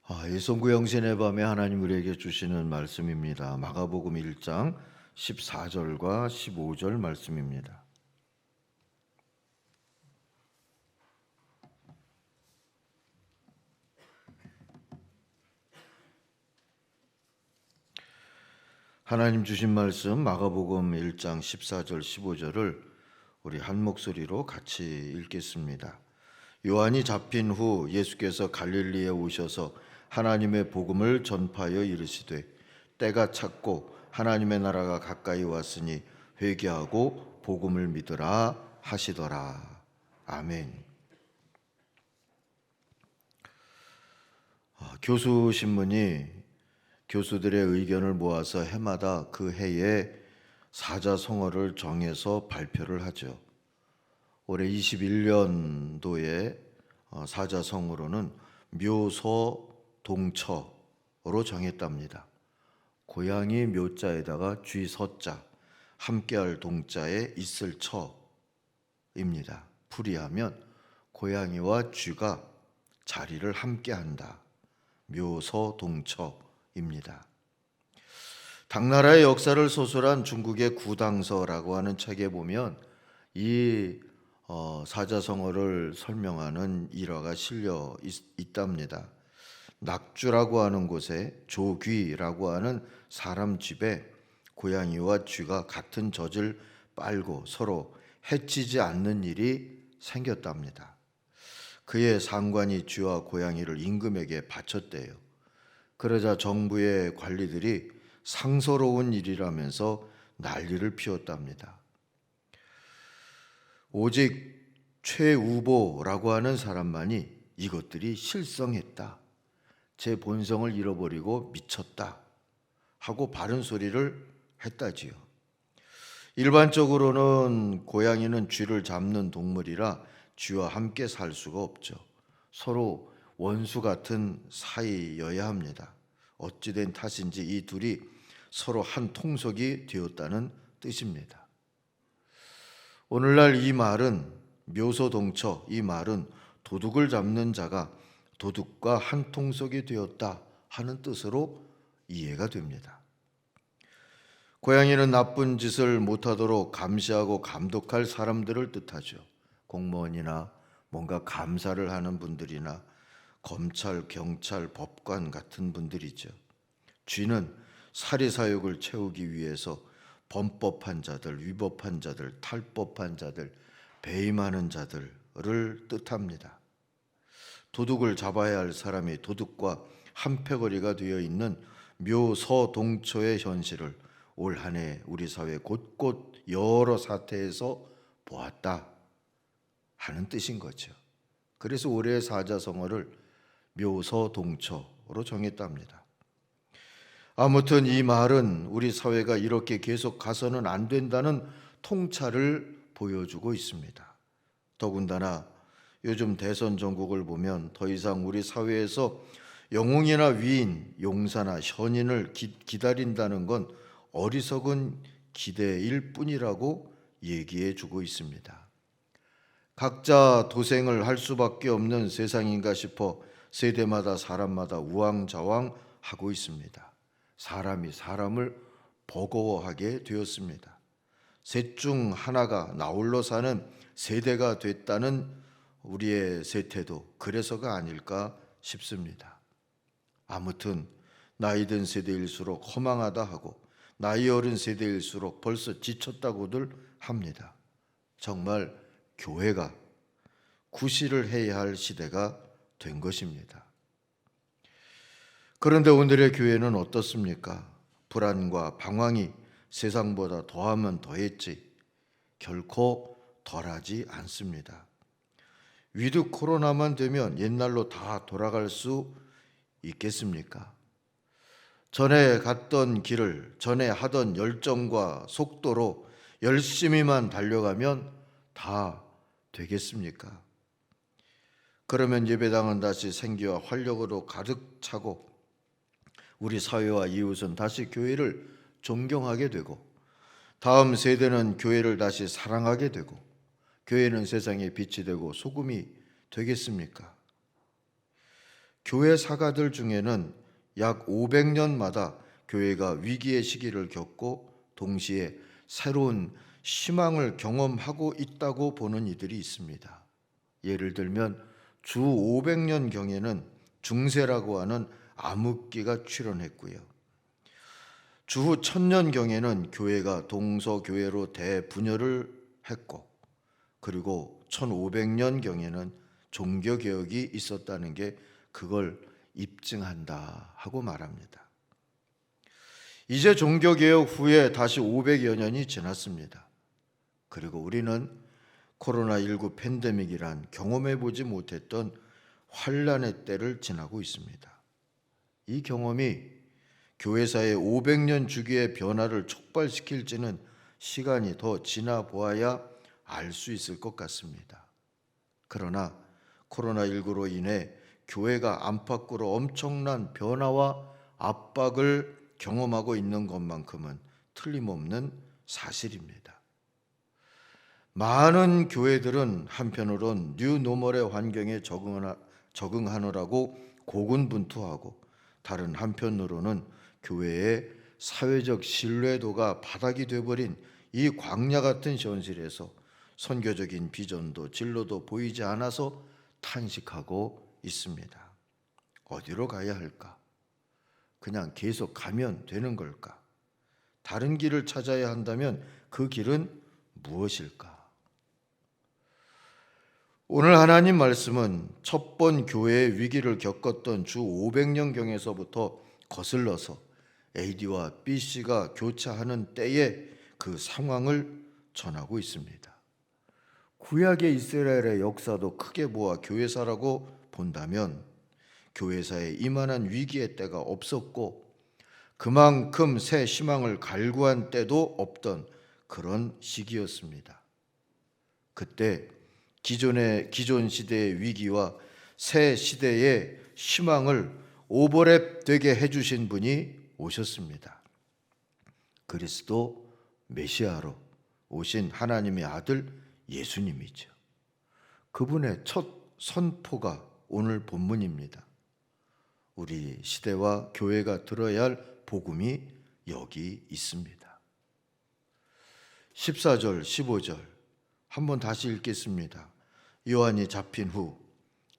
예송구 영신의 밤에 하나님 우리에게 주시는 말씀입니다. 마가복음 1장 14절과 15절 말씀입니다. 하나님 주신 말씀 마가복음 1장 14절 15절을 우리 한 목소리로 같이 읽겠습니다. 요한이 잡힌 후 예수께서 갈릴리에 오셔서 하나님의 복음을 전파하여 이르시되 때가 찼고 하나님의 나라가 가까이 왔으니 회개하고 복음을 믿으라 하시더라. 아멘. 교수신문이 교수들의 의견을 모아서 해마다 그 해에 사자성어를 정해서 발표를 하죠. 올해 21년도에 사자성어로는 묘소동처로 정했답니다. 고양이 묘자에다가 쥐서자, 함께할 동자에 있을 처입니다. 풀이하면 고양이와 쥐가 자리를 함께한다. 묘소동처입니다. 당나라의 역사를 소설한 중국의 구당서라고 하는 책에 보면 이 사자성어를 설명하는 일화가 실려 있답니다. 낙주라고 하는 곳에 조귀라고 하는 사람 집에 고양이와 쥐가 같은 젖을 빨고 서로 해치지 않는 일이 생겼답니다. 그의 상관이 쥐와 고양이를 임금에게 바쳤대요. 그러자 정부의 관리들이 상서로운 일이라면서 난리를 피웠답니다. 오직 최우보라고 하는 사람만이 이것들이 실성했다, 제 본성을 잃어버리고 미쳤다 하고 바른 소리를 했다지요. 일반적으로는 고양이는 쥐를 잡는 동물이라 쥐와 함께 살 수가 없죠. 서로 원수 같은 사이여야 합니다. 어찌된 탓인지 이 둘이 서로 한 통속이 되었다는 뜻입니다. 오늘날 이 말은 묘소동처, 이 말은 도둑을 잡는 자가 도둑과 한 통속이 되었다 하는 뜻으로 이해가 됩니다. 고양이는 나쁜 짓을 못하도록 감시하고 감독할 사람들을 뜻하죠. 공무원이나 뭔가 감사를 하는 분들이나 검찰, 경찰, 법관 같은 분들이죠. 쥐는 사리사욕을 채우기 위해서 범법한 자들, 위법한 자들, 탈법한 자들, 배임하는 자들을 뜻합니다. 도둑을 잡아야 할 사람이 도둑과 한패거리가 되어 있는 묘서동처의 현실을 올 한 해 우리 사회 곳곳 여러 사태에서 보았다 하는 뜻인 거죠. 그래서 올해의 사자성어를 묘서동처로 정했답니다. 아무튼 이 말은 우리 사회가 이렇게 계속 가서는 안 된다는 통찰을 보여주고 있습니다. 더군다나 요즘 대선 전국을 보면 더 이상 우리 사회에서 영웅이나 위인, 용사나 현인을 기다린다는 건 어리석은 기대일 뿐이라고 얘기해 주고 있습니다. 각자 도생을 할 수밖에 없는 세상인가 싶어 세대마다 사람마다 우왕좌왕하고 있습니다. 사람이 사람을 버거워하게 되었습니다. 셋 중 하나가 나홀로 사는 세대가 됐다는 우리의 세태도 그래서가 아닐까 싶습니다. 아무튼 나이 든 세대일수록 허망하다 하고 나이 어린 세대일수록 벌써 지쳤다고들 합니다. 정말 교회가 구실을 해야 할 시대가 된 것입니다. 그런데 오늘의 교회는 어떻습니까? 불안과 방황이 세상보다 더하면 더했지 결코 덜하지 않습니다. 위드 코로나만 되면 옛날로 다 돌아갈 수 있겠습니까? 전에 갔던 길을 전에 하던 열정과 속도로 열심히만 달려가면 다 되겠습니까? 그러면 예배당은 다시 생기와 활력으로 가득 차고 우리 사회와 이웃은 다시 교회를 존경하게 되고 다음 세대는 교회를 다시 사랑하게 되고 교회는 세상의 빛이 되고 소금이 되겠습니까? 교회 사가들 중에는 약 500년마다 교회가 위기의 시기를 겪고 동시에 새로운 희망을 경험하고 있다고 보는 이들이 있습니다. 예를 들면 주 500년경에는 중세라고 하는 암흑기가 출현했고요. 주후 1000년경에는 교회가 동서교회로 대분열을 했고, 그리고 1500년경에는 종교개혁이 있었다는 게 그걸 입증한다 하고 말합니다. 이제 종교개혁 후에 다시 500여 년이 지났습니다. 그리고 우리는 코로나19 팬데믹이란 경험해보지 못했던 환란의 때를 지나고 있습니다. 이 경험이 교회사의 500년 주기의 변화를 촉발시킬지는 시간이 더 지나 보아야 알 수 있을 것 같습니다. 그러나 코로나19로 인해 교회가 안팎으로 엄청난 변화와 압박을 경험하고 있는 것만큼은 틀림없는 사실입니다. 많은 교회들은 한편으론 뉴노멀의 환경에 적응하느라고 고군분투하고, 다른 한편으로는 교회의 사회적 신뢰도가 바닥이 되어버린 이 광야 같은 현실에서 선교적인 비전도 진로도 보이지 않아서 탄식하고 있습니다. 어디로 가야 할까? 그냥 계속 가면 되는 걸까? 다른 길을 찾아야 한다면 그 길은 무엇일까? 오늘 하나님 말씀은 첫 번 교회의 위기를 겪었던 주 500년경에서부터 거슬러서 AD와 BC가 교차하는 때에 그 상황을 전하고 있습니다. 구약의 이스라엘의 역사도 크게 보아 교회사라고 본다면 교회사에 이만한 위기의 때가 없었고, 그만큼 새 희망을 갈구한 때도 없던 그런 시기였습니다. 그때 기존 시대의 위기와 새 시대의 희망을 오버랩되게 해주신 분이 오셨습니다. 그리스도 메시아로 오신 하나님의 아들 예수님이죠. 그분의 첫 선포가 오늘 본문입니다. 우리 시대와 교회가 들어야 할 복음이 여기 있습니다. 14절, 15절 한번 다시 읽겠습니다. 요한이 잡힌 후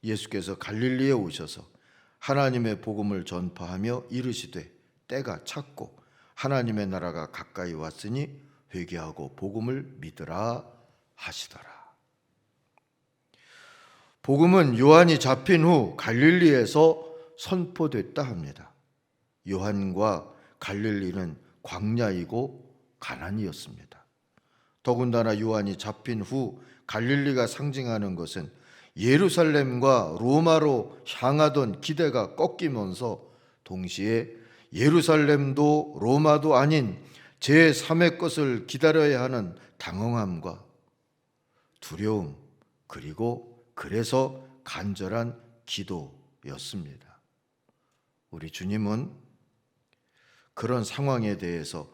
예수께서 갈릴리에 오셔서 하나님의 복음을 전파하며 이르시되 때가 찼고 하나님의 나라가 가까이 왔으니 회개하고 복음을 믿으라 하시더라. 복음은 요한이 잡힌 후 갈릴리에서 선포됐다 합니다. 요한과 갈릴리는 광야이고 가난이었습니다. 더군다나 요한이 잡힌 후 갈릴리가 상징하는 것은 예루살렘과 로마로 향하던 기대가 꺾이면서 동시에 예루살렘도 로마도 아닌 제3의 것을 기다려야 하는 당황함과 두려움, 그리고 그래서 간절한 기도였습니다. 우리 주님은 그런 상황에 대해서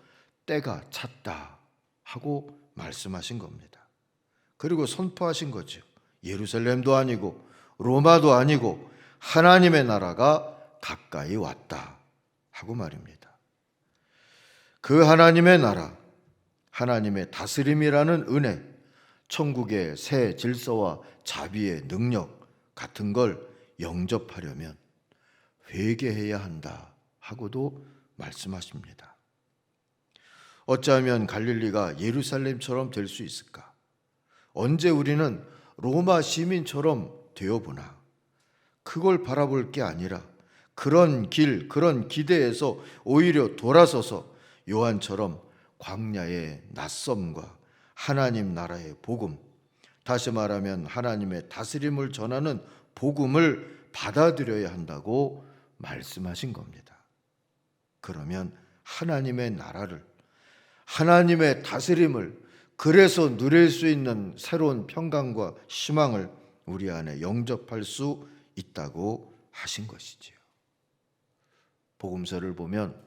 때가 찼다 하고 말씀하신 겁니다. 그리고 선포하신 거죠. 예루살렘도 아니고 로마도 아니고 하나님의 나라가 가까이 왔다 하고 말입니다. 그 하나님의 나라, 하나님의 다스림이라는 은혜, 천국의 새 질서와 자비의 능력 같은 걸 영접하려면 회개해야 한다 하고도 말씀하십니다. 어찌하면 갈릴리가 예루살렘처럼 될 수 있을까? 언제 우리는 로마 시민처럼 되어보나? 그걸 바라볼 게 아니라 그런 길, 그런 기대에서 오히려 돌아서서 요한처럼 광야의 낯섦과 하나님 나라의 복음, 다시 말하면 하나님의 다스림을 전하는 복음을 받아들여야 한다고 말씀하신 겁니다. 그러면 하나님의 나라를, 하나님의 다스림을 그래서 누릴 수 있는 새로운 평강과 희망을 우리 안에 영접할 수 있다고 하신 것이지요. 복음서를 보면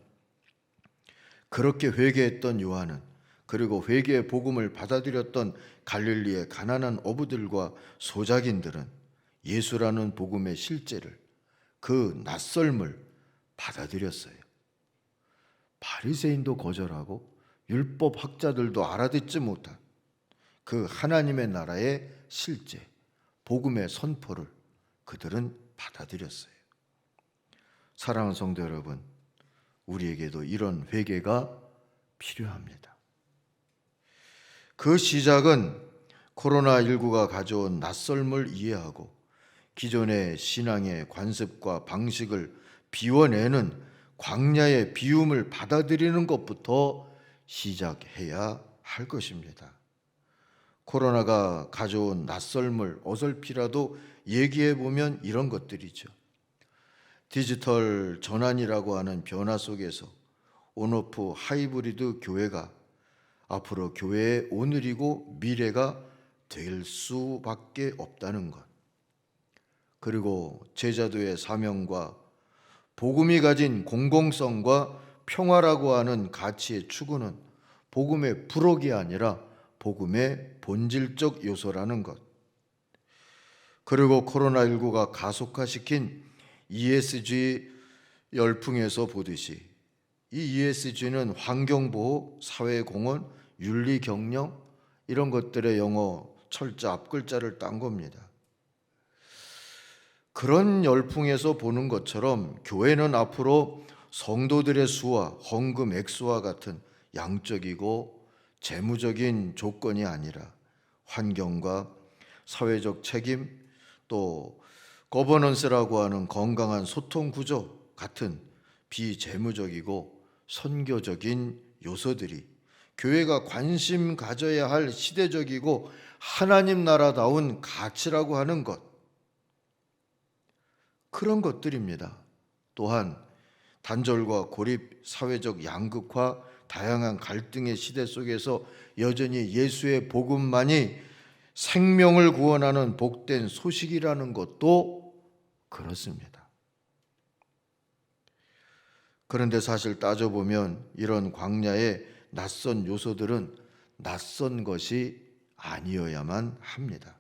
그렇게 회개했던 요한은, 그리고 회개의 복음을 받아들였던 갈릴리의 가난한 어부들과 소작인들은 예수라는 복음의 실제를 그 낯설음을 받아들였어요. 바리새인도 거절하고 율법 학자들도 알아듣지 못한 그 하나님의 나라의 실제, 복음의 선포를 그들은 받아들였어요. 사랑하는 성도 여러분, 우리에게도 이런 회개가 필요합니다. 그 시작은 코로나19가 가져온 낯설음을 이해하고 기존의 신앙의 관습과 방식을 비워내는 광야의 비움을 받아들이는 것부터 시작해야 할 것입니다. 코로나가 가져온 낯설음을 어설피라도 얘기해 보면 이런 것들이죠. 디지털 전환이라고 하는 변화 속에서 온오프 하이브리드 교회가 앞으로 교회의 오늘이고 미래가 될 수밖에 없다는 것. 그리고 제자도의 사명과 복음이 가진 공공성과 평화라고 하는 가치의 추구는 복음의 부록이 아니라 복음의 본질적 요소라는 것. 그리고 코로나19가 가속화시킨 ESG 열풍에서 보듯이 이 ESG는 환경보호, 사회공헌, 윤리경영 이런 것들의 영어 철자 앞글자를 딴 겁니다. 그런 열풍에서 보는 것처럼 교회는 앞으로 성도들의 수와 헌금 액수와 같은 양적이고 재무적인 조건이 아니라 환경과 사회적 책임 또 거버넌스라고 하는 건강한 소통 구조 같은 비재무적이고 선교적인 요소들이 교회가 관심 가져야 할 시대적이고 하나님 나라다운 가치라고 하는 것, 그런 것들입니다. 또한 단절과 고립, 사회적 양극화, 다양한 갈등의 시대 속에서 여전히 예수의 복음만이 생명을 구원하는 복된 소식이라는 것도 그렇습니다. 그런데 사실 따져보면 이런 광야의 낯선 요소들은 낯선 것이 아니어야만 합니다.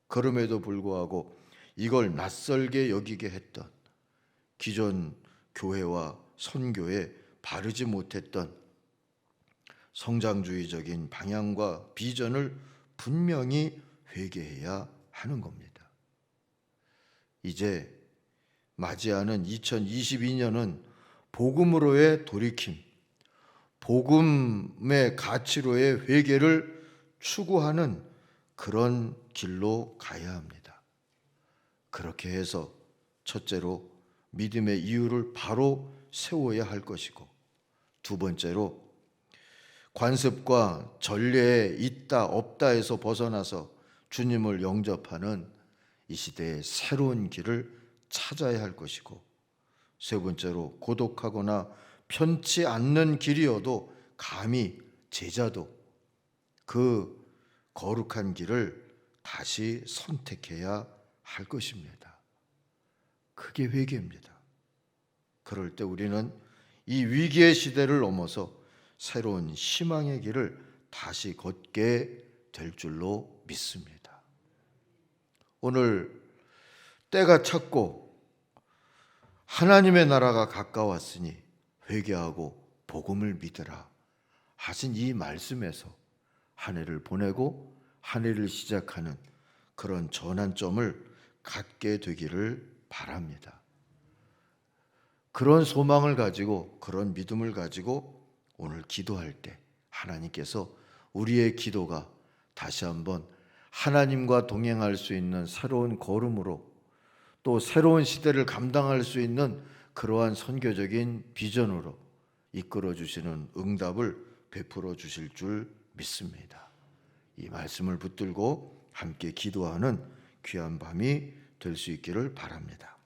그럼에도 불구하고 이걸 낯설게 여기게 했던 기존 교회와 선교에 바르지 못했던 성장주의적인 방향과 비전을 분명히 회개해야 하는 겁니다. 이제 맞이하는 2022년은 복음으로의 돌이킴, 복음의 가치로의 회개를 추구하는 그런 길로 가야 합니다. 그렇게 해서 첫째로 믿음의 이유를 바로 세워야 할 것이고, 두 번째로 관습과 전례에 있다 없다에서 벗어나서 주님을 영접하는 이 시대의 새로운 길을 찾아야 할 것이고, 세 번째로 고독하거나 편치 않는 길이어도 감히 제자도 그 거룩한 길을 다시 선택해야 할 것입니다. 그게 회개입니다. 그럴 때 우리는 이 위기의 시대를 넘어서 새로운 희망의 길을 다시 걷게 될 줄로 믿습니다. 오늘 때가 찼고 하나님의 나라가 가까웠으니 회개하고 복음을 믿으라 하신 이 말씀에서 한 해를 보내고 한 해를 시작하는 그런 전환점을 갖게 되기를 바랍니다. 그런 소망을 가지고 그런 믿음을 가지고 오늘 기도할 때 하나님께서 우리의 기도가 다시 한번 하나님과 동행할 수 있는 새로운 걸음으로 또 새로운 시대를 감당할 수 있는 그러한 선교적인 비전으로 이끌어 주시는 응답을 베풀어 주실 줄 믿습니다. 이 말씀을 붙들고 함께 기도하는 귀한 밤이 될 수 있기를 바랍니다.